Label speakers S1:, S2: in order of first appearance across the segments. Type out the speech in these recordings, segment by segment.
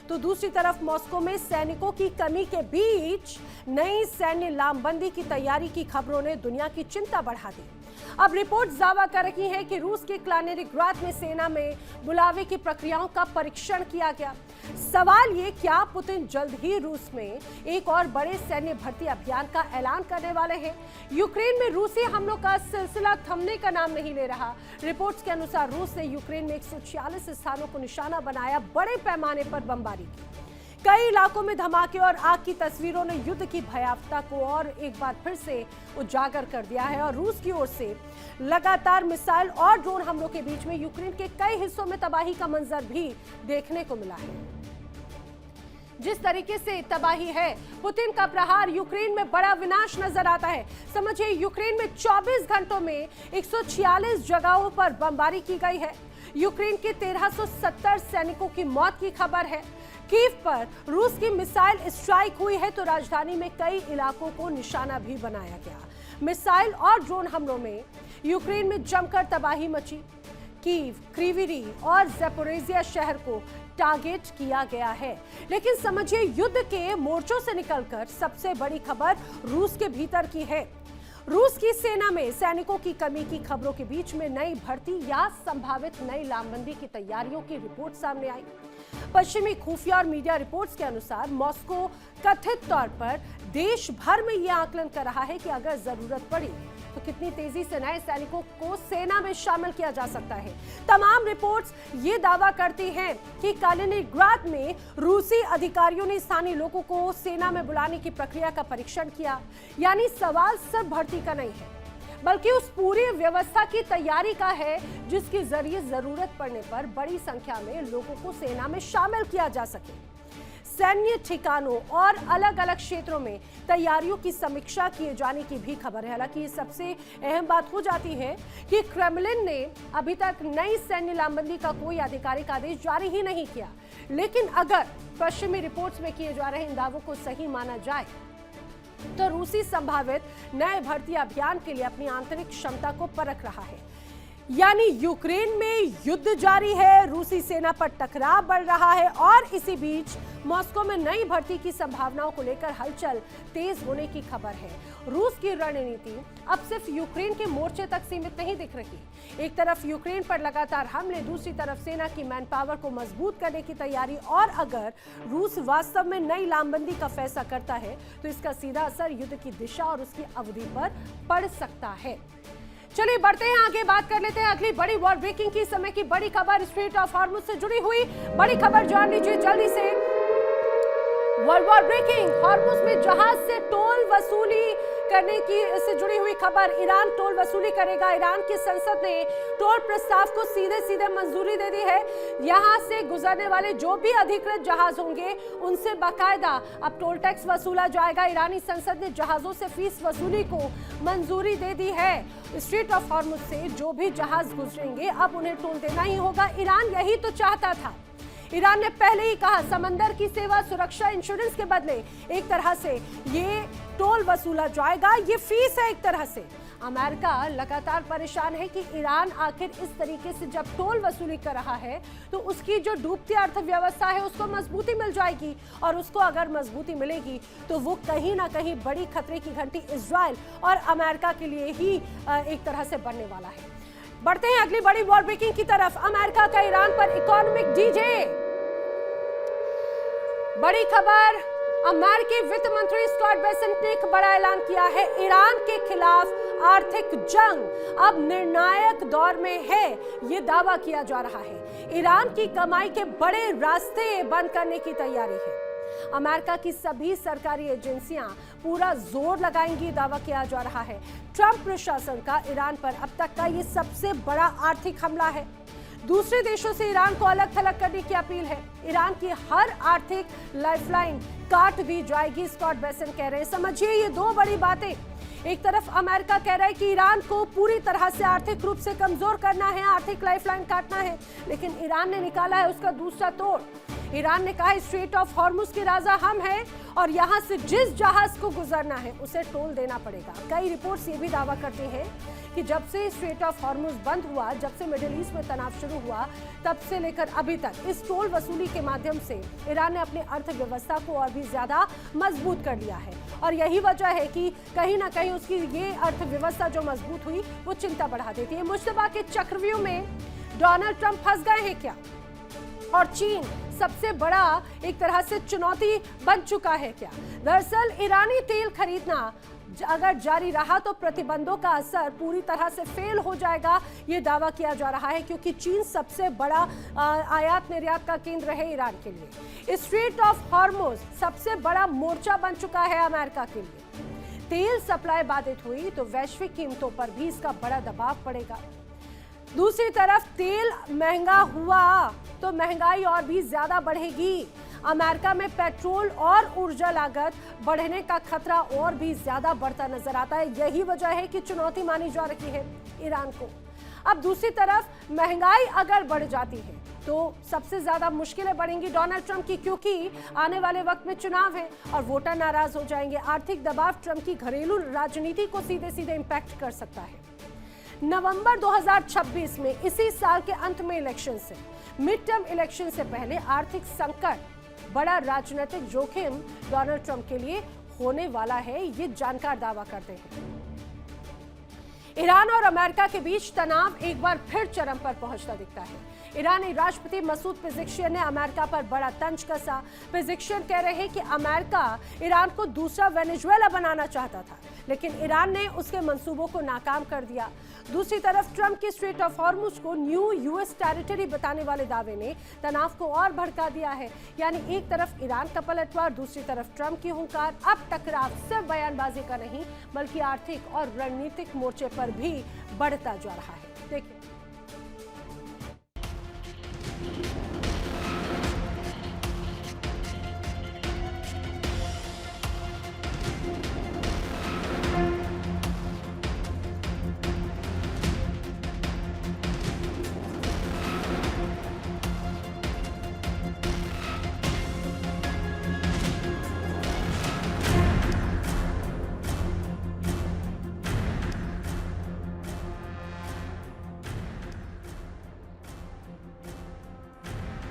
S1: तो दूसरी तरफ मॉस्को में सैनिकों की कमी के बीच नई सैन्य लामबंदी की तैयारी की खबरों ने दुनिया की चिंता बढ़ा दी। अब रिपोर्ट दावा कर रही है कि रूस के क्लाइनिंग्राड में सेना में बुलावे की प्रक्रियाओं का परीक्षण किया गया। सवाल ये, क्या पुतिन जल्द ही रूस में एक और बड़े सैन्य भर्ती अभियान का ऐलान करने वाले हैं? यूक्रेन में रूसी हमलों का सिलसिला थमने का नाम नहीं ले रहा। रिपोर्ट्स के अनुसार रूस ने यूक्रेन में 146 स्थानों को निशाना बनाया, बड़े पैमाने पर बमबारी की। कई इलाकों में धमाके और आग की तस्वीरों ने युद्ध की भयावहता को और एक बार फिर से उजागर कर दिया है। और रूस की ओर से लगातार मिसाइल और ड्रोन हमलों के बीच में यूक्रेन के कई हिस्सों में तबाही का मंजर भी देखने को मिला है। जिस तरीके से तबाही है, पुतिन का प्रहार यूक्रेन में बड़ा विनाश नजर आता है। समझिए, यूक्रेन में 24 घंटों में 146 जगहों पर बमबारी की गई है। यूक्रेन के 1370 सैनिकों की मौत की खबर है। कीव पर रूस की मिसाइल स्ट्राइक हुई है तो राजधानी में कई इलाकों को निशाना भी बनाया गया। मिसाइल और ड्रोन हमलों में यूक्रेन में जमकर तबाही मची। कीव, क्रीविरी और ज़ैपोरिज़िया शहर को टारगेट किया गया है। लेकिन समझिए, युद्ध के मोर्चों से निकलकर सबसे बड़ी खबर रूस के भीतर की है। रूस की सेना में सैनिकों की कमी की खबरों के बीच में नई भर्ती या संभावित नई लामबंदी की तैयारियों की रिपोर्ट सामने आई। पश्चिमी खुफिया और मीडिया रिपोर्ट्स के अनुसार मॉस्को कथित तौर पर देश भर में यह आकलन कर रहा है कि अगर जरूरत पड़ी तो कितनी तेजी से नए सैनिकों को सेना में शामिल किया जा सकता है। तमाम रिपोर्ट्स ये दावा करती हैं कि कालिनिंग्राड में रूसी अधिकारियों ने स्थानीय लोगों को सेना में बुलाने की प्रक्रिया का परीक्षण किया। यानी सवाल सिर्फ भर्ती का नहीं है, बल्कि उस पूरी व्यवस्था की तैयारी का है जिसके जरिए जरूरत पड़ने पर बड़ी संख्या में लोगों को सेना में शामिल किया जा सके। सैन्य ठिकानों और अलग अलग क्षेत्रों में तैयारियों की समीक्षा किए जाने की भी खबर है। हालांकि ये सबसे अहम बात हो जाती है कि क्रेमलिन ने अभी तक नई सैन्य लामबंदी का कोई आधिकारिक आदेश जारी ही नहीं किया। लेकिन अगर पश्चिमी रिपोर्ट्स में किए जा रहे इन दावों को सही माना जाए तो रूसी संभावित नए भर्ती अभियान के लिए अपनी आंतरिक क्षमता को परख रहा है। यानी यूक्रेन में युद्ध जारी है, रूसी सेना पर टकराव बढ़ रहा है और इसी बीच मॉस्को में नई भर्ती की संभावनाओं को लेकर हलचल तेज होने की खबर है। रूस की रणनीति अब सिर्फ यूक्रेन के मोर्चे तक सीमित नहीं दिख रही। एक तरफ यूक्रेन पर लगातार हमले, दूसरी तरफ सेना की मैन पावर को मजबूत करने की तैयारी। और अगर रूस वास्तव में नई लामबंदी का फैसला करता है तो इसका सीधा असर युद्ध की दिशा और उसकी अवधि पर पड़ सकता है। चलिए बढ़ते हैं आगे, बात कर लेते हैं अगली बड़ी वॉर ब्रेकिंग की समय की बड़ी खबर स्ट्रेट ऑफ हॉर्मुज से जुड़ी हुई बड़ी खबर जान लीजिए जल्दी से। वर्ल्ड वॉर ब्रेकिंग, हॉर्मुज में जहाज से टोल वसूली करने की से जुड़ी हुई खबर। ईरान टोल वसूली करेगा। ईरान की संसद ने टोल प्रस्ताव को सीधे सीधे मंजूरी दे दी है। यहां से गुजरने वाले जो भी अधिकृत जहाज होंगे उनसे बाकायदा अब टोल टैक्स वसूला जाएगा। ईरानी संसद ने जहाजों से फीस वसूली को मंजूरी दे दी है। स्ट्रेट ऑफ हॉर्मुज से जो भी जहाज गुजरेंगे अब उन्हें टोल देना ही होगा। ईरान यही तो चाहता था। ईरान ने पहले ही कहा समंदर की सेवा सुरक्षा इंश्योरेंस के बदले एक तरह से ये टोल वसूला जाएगा। ये फीस है एक तरह से। अमेरिका लगातार परेशान है कि ईरान आखिर इस तरीके से जब टोल वसूली कर रहा है तो उसकी जो डूबती अर्थव्यवस्था है उसको मजबूती मिल जाएगी। और उसको अगर मजबूती मिलेगी तो वो कहीं ना कहीं बड़ी खतरे की घंटी इजराइल और अमेरिका के लिए ही एक तरह से बनने वाला है। बढ़ते हैं अगली बड़ी वॉर ब्रेकिंग की तरफ। अमेरिका का ईरान पर इकोनॉमिक डीजे। बड़ी खबर, अमेरिकी वित्त मंत्री स्कॉट बेसेंट ने एक बड़ा ऐलान किया है। ईरान के खिलाफ आर्थिक जंग अब निर्णायक दौर में है, ये दावा किया जा रहा है। ईरान की कमाई के बड़े रास्ते बंद करने की तैयारी है। अमेरिका की सभी सरकारी एजेंसियां पूरा जोर लगाएंगी, दावा किया जा रहा है। ट्रंप प्रशासन का ईरान पर अब तक का ये सबसे बड़ा आर्थिक हमला है। दूसरे देशों से ईरान को अलग थलग करने की अपील है। ईरान की हर आर्थिक लाइफलाइन काट दी जाएगी, स्कॉट बेसेंट कह रहे हैं। समझिए ये दो बड़ी बातें। एक तरफ अमेरिका कह रहा है कि ईरान को पूरी तरह से आर्थिक रूप से कमजोर करना है, आर्थिक लाइफलाइन काटना है, लेकिन ईरान ने निकाला है उसका दूसरा तोड़। ईरान ने कहा स्ट्रेट ऑफ हॉर्मुज के राजा हम हैं और यहां से जिस जहाज को गुजरना है उसे टोल देना पड़ेगा। कई रिपोर्ट्स ये भी दावा करती हैं कि जब से स्ट्रेट ऑफ हॉर्मुज बंद हुआ, जब से मिडिल ईस्ट में तनाव शुरू हुआ, तब से लेकर अभी तक इस टोल वसूली के माध्यम से ईरान ने अपनी अर्थव्यवस्था को और भी ज्यादा मजबूत कर लिया है। और यही वजह है कि कहीं ना कहीं उसकी ये अर्थव्यवस्था जो मजबूत हुई वो चिंता बढ़ा देती है। मुश्तबा के चक्रव्यूह में डोनाल्ड ट्रंप फंस गए हैं क्या? और चीन सबसे बड़ा एक तरह से चुनौती बन चुका है क्या? दरअसल ईरानी तेल खरीदना अगर जारी रहा तो प्रतिबंधों का असर पूरी तरह से फेल हो जाएगा, ये दावा किया जा रहा है, क्योंकि चीन सबसे बड़ा आयात निर्यात का केंद्र है ईरान के लिए। स्ट्रेट ऑफ हॉर्मुज सबसे बड़ा मोर्चा बन चुका है अमेरिका के लिए। तेल सप्लाई बाधित हुई तो वैश्विक कीमतों पर भी इसका बड़ा दबाव पड़ेगा। दूसरी तरफ तेल महंगा हुआ तो महंगाई और भी ज्यादा बढ़ेगी। अमेरिका में पेट्रोल और ऊर्जा लागत बढ़ने का खतरा और भी ज्यादा बढ़ता नजर आता है। यही वजह है कि चुनौती मानी जा रही है ईरान को। अब दूसरी तरफ महंगाई अगर बढ़ जाती है तो सबसे ज्यादा मुश्किलें बढ़ेंगी डोनाल्ड ट्रंप की, क्योंकि आने वाले वक्त में चुनाव है और वोटर नाराज हो जाएंगे। आर्थिक दबाव ट्रंप की घरेलू राजनीति को सीधे सीधे इंपैक्ट कर सकता है। नवंबर 2026 में इसी साल के अंत में इलेक्शन से, मिड टर्म इलेक्शन से पहले आर्थिक संकट, बड़ा राजनीतिक जोखिम डोनाल्ड ट्रंप के लिए होने वाला है, ये जानकार दावा करते हैं। ईरान और अमेरिका के बीच तनाव एक बार फिर चरम पर पहुंचता दिखता है। ईरानी राष्ट्रपति मसूद पेज़ेश्कियान ने अमेरिका पर बड़ा तंज कसा। पेज़ेश्कियान कह रहे हैं कि अमेरिका ईरान को दूसरा वेनेजुएला बनाना चाहता था, लेकिन ईरान ने उसके मंसूबों को नाकाम कर दिया। दूसरी तरफ ट्रंप की स्ट्रेट ऑफ हॉर्मुज को न्यू यूएस टेरिटरी बताने वाले दावे ने तनाव को और भड़का दिया है। यानी एक तरफ ईरान का पलटवार, दूसरी तरफ ट्रंप की हुंकार। अब टकराव सिर्फ बयानबाजी का नहीं बल्कि आर्थिक और रणनीतिक मोर्चे पर भी बढ़ता जा रहा है। देखिए,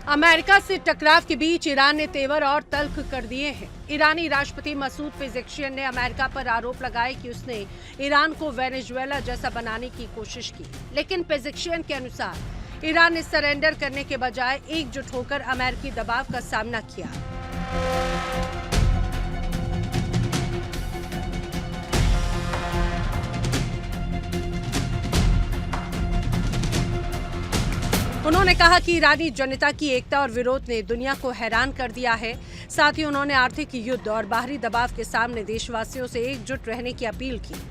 S1: अमेरिका से टकराव के बीच ईरान ने तेवर और तल्ख कर दिए हैं। ईरानी राष्ट्रपति मसूद पेज़ेश्कियान ने अमेरिका पर आरोप लगाए कि उसने ईरान को वेनेजुएला जैसा बनाने की कोशिश की, लेकिन पेज़ेश्कियान के अनुसार ईरान ने सरेंडर करने के बजाय एकजुट होकर अमेरिकी दबाव का सामना किया। उन्होंने कहा कि ईरानी जनता की एकता और विरोध ने दुनिया को हैरान कर दिया है। साथ ही उन्होंने आर्थिक युद्ध और बाहरी दबाव के सामने देशवासियों से एकजुट रहने की अपील की।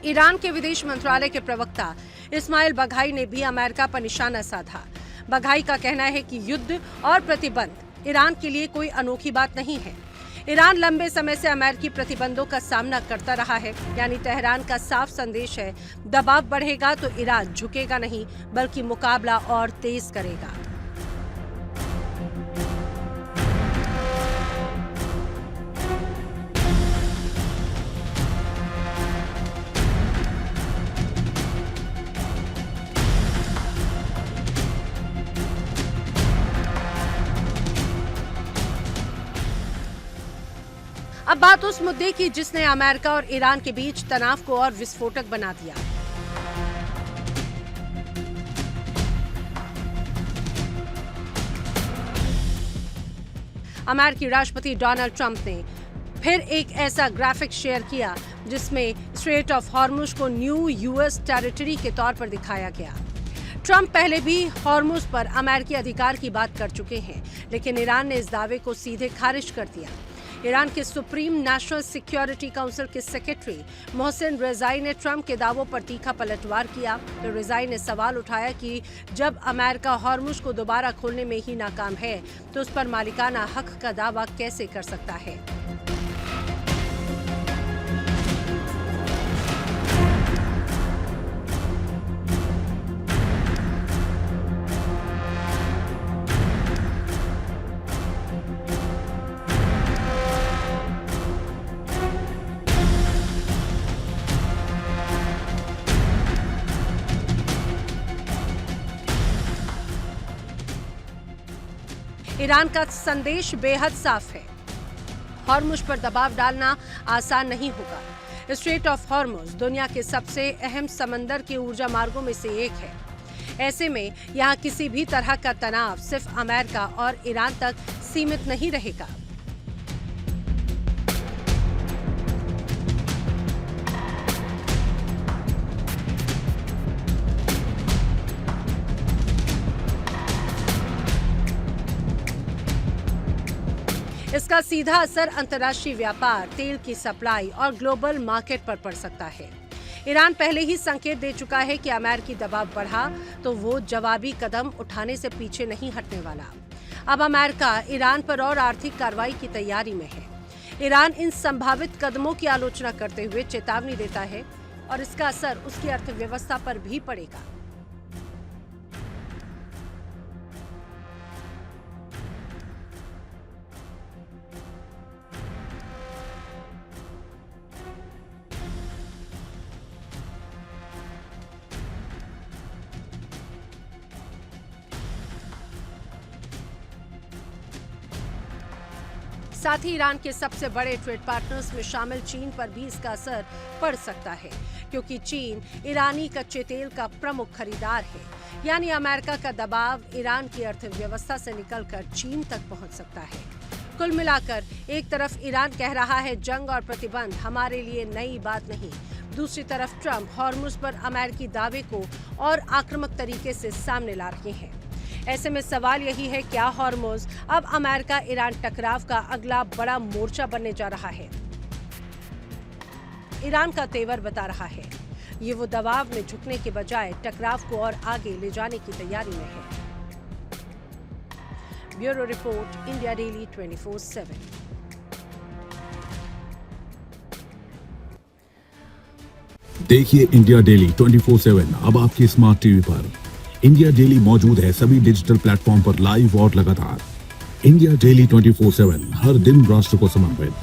S1: ईरान के विदेश मंत्रालय के प्रवक्ता इस्माइल बघाई ने भी अमेरिका पर निशाना साधा। बघाई का कहना है कि युद्ध और प्रतिबंध ईरान के लिए कोई अनोखी बात नहीं है। ईरान लंबे समय से अमेरिकी प्रतिबंधों का सामना करता रहा है। यानी तेहरान का साफ संदेश है, दबाव बढ़ेगा तो ईरान झुकेगा नहीं बल्कि मुकाबला और तेज करेगा। अब बात उस मुद्दे की जिसने अमेरिका और ईरान के बीच तनाव को और विस्फोटक बना दिया। अमेरिकी राष्ट्रपति डोनाल्ड ट्रंप ने फिर एक ऐसा ग्राफिक शेयर किया जिसमें स्ट्रेट ऑफ हॉर्मुज को न्यू यूएस टेरिटरी के तौर पर दिखाया गया। ट्रंप पहले भी हॉर्मुज पर अमेरिकी अधिकार की बात कर चुके हैं, लेकिन ईरान ने इस दावे को सीधे खारिज कर दिया। ईरान के सुप्रीम नेशनल सिक्योरिटी काउंसिल के सेक्रेटरी मोहसिन रेजाई ने ट्रंप के दावों पर तीखा पलटवार किया। तो रेजाई ने सवाल उठाया कि जब अमेरिका हॉर्मुज को दोबारा खोलने में ही नाकाम है तो उस पर मालिकाना हक का दावा कैसे कर सकता है। ईरान का संदेश बेहद साफ है, हॉर्मुज पर दबाव डालना आसान नहीं होगा। स्ट्रेट ऑफ हॉर्मुज दुनिया के सबसे अहम समंदर के ऊर्जा मार्गों में से एक है। ऐसे में यहाँ किसी भी तरह का तनाव सिर्फ अमेरिका और ईरान तक सीमित नहीं रहेगा। इसका सीधा असर अंतर्राष्ट्रीय व्यापार, तेल की सप्लाई और ग्लोबल मार्केट पर पड़ सकता है। ईरान पहले ही संकेत दे चुका है कि अमेरिकी दबाव बढ़ा तो वो जवाबी कदम उठाने से पीछे नहीं हटने वाला। अब अमेरिका ईरान पर और आर्थिक कार्रवाई की तैयारी में है। ईरान इन संभावित कदमों की आलोचना करते हुए चेतावनी देता है और इसका असर उसकी अर्थव्यवस्था पर भी पड़ेगा। साथ ही ईरान के सबसे बड़े ट्रेड पार्टनर्स में शामिल चीन पर भी इसका असर पड़ सकता है, क्योंकि चीन ईरानी कच्चे तेल का प्रमुख खरीदार है। यानी अमेरिका का दबाव ईरान की अर्थव्यवस्था से निकलकर चीन तक पहुंच सकता है। कुल मिलाकर एक तरफ ईरान कह रहा है जंग और प्रतिबंध हमारे लिए नई बात नहीं, दूसरी तरफ ट्रंप हॉर्मुज पर अमेरिकी दावे को और आक्रामक तरीके से सामने ला रहे हैं। ऐसे में सवाल यही है, क्या हॉर्मुज अब अमेरिका ईरान टकराव का अगला बड़ा मोर्चा बनने जा रहा है? ईरान का तेवर बता रहा है ये वो दबाव में झुकने के बजाय टकराव को और आगे ले जाने की तैयारी में है। Bureau report, India daily 24/7।
S2: देखिए इंडिया डेली 24/7 अब आपकी स्मार्ट टीवी पर। इंडिया डेली मौजूद है सभी डिजिटल प्लेटफॉर्म पर लाइव और लगातार। इंडिया डेली 24/7 हर दिन राष्ट्र को समर्पित।